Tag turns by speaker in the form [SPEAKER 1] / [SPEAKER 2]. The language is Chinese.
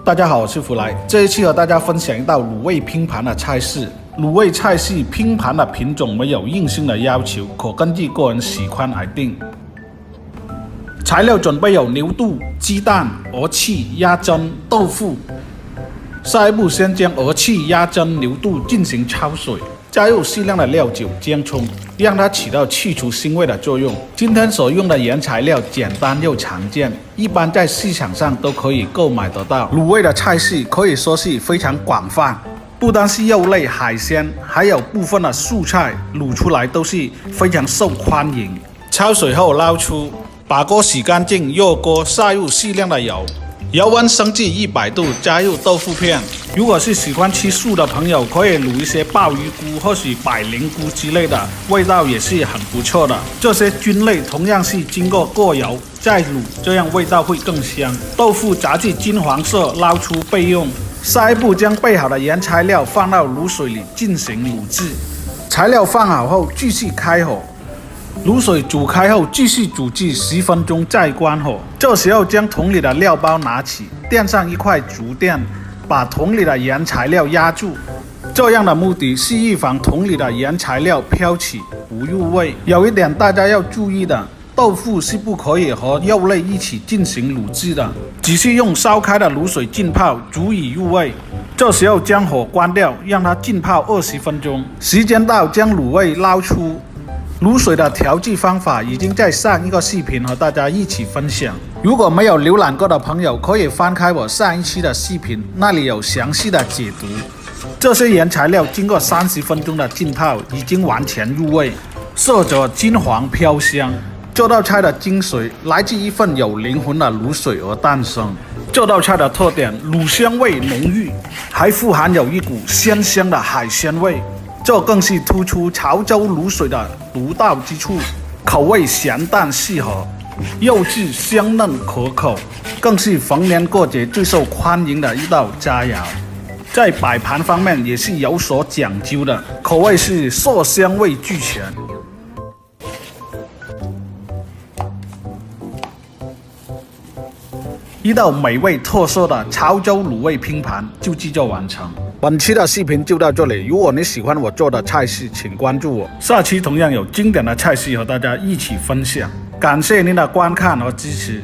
[SPEAKER 1] 大家好，我是福来。这一期和大家分享一道卤味拼盘的菜式。卤味菜系拼盘的品种没有硬性的要求，可根据个人喜欢而定。材料准备有牛肚、鸡蛋、鹅翅、鸭胗、豆腐。下一步，先将鹅翅、鸭胗、牛肚进行焯水，加入适量的料酒、姜葱，让它起到去除腥味的作用。今天所用的原材料简单又常见，一般在市场上都可以购买得到。卤味的菜系可以说是非常广泛，不单是肉类、海鲜，还有部分的素菜，卤出来都是非常受欢迎。焯水后捞出，把锅洗干净，热锅下入适量的油。油温升至100度，加入豆腐片。如果是喜欢吃素的朋友，可以卤一些鲍鱼菇或许百灵菇之类的，味道也是很不错的。这些菌类同样是经过油再卤，这样味道会更香。豆腐炸至金黄色，捞出备用。下一步，将备好的原材料放到卤水里进行卤制。材料放好后，继续开火。卤水煮开后，继续煮至10分钟，再关火。这时候将桶里的料包拿起，垫上一块竹垫，把桶里的原材料压住。这样的目的是预防桶里的原材料飘起，不入味。有一点大家要注意的，豆腐是不可以和肉类一起进行卤制的，只是用烧开的卤水浸泡，足以入味。这时候将火关掉，让它浸泡20分钟。时间到，将卤味捞出。卤水的调制方法已经在上一个视频和大家一起分享，如果没有浏览过的朋友，可以翻开我上一期的视频，那里有详细的解读。这些原材料经过30分钟的浸泡，已经完全入味，色泽金黄飘香。这道菜的精髓来自一份有灵魂的卤水而诞生。这道菜的特点，卤香味浓郁，还富含有一股鲜香的海鲜味。这更是突出潮州卤水的独到之处，口味咸淡适合，肉质香嫩可口，更是逢年过节最受欢迎的一道佳肴。在摆盘方面也是有所讲究的，口味是色香味俱全。一道美味特色的潮州卤味拼盘就制作完成。本期的视频就到这里，如果你喜欢我做的菜式，请关注我。下期同样有经典的菜式和大家一起分享。感谢您的观看和支持。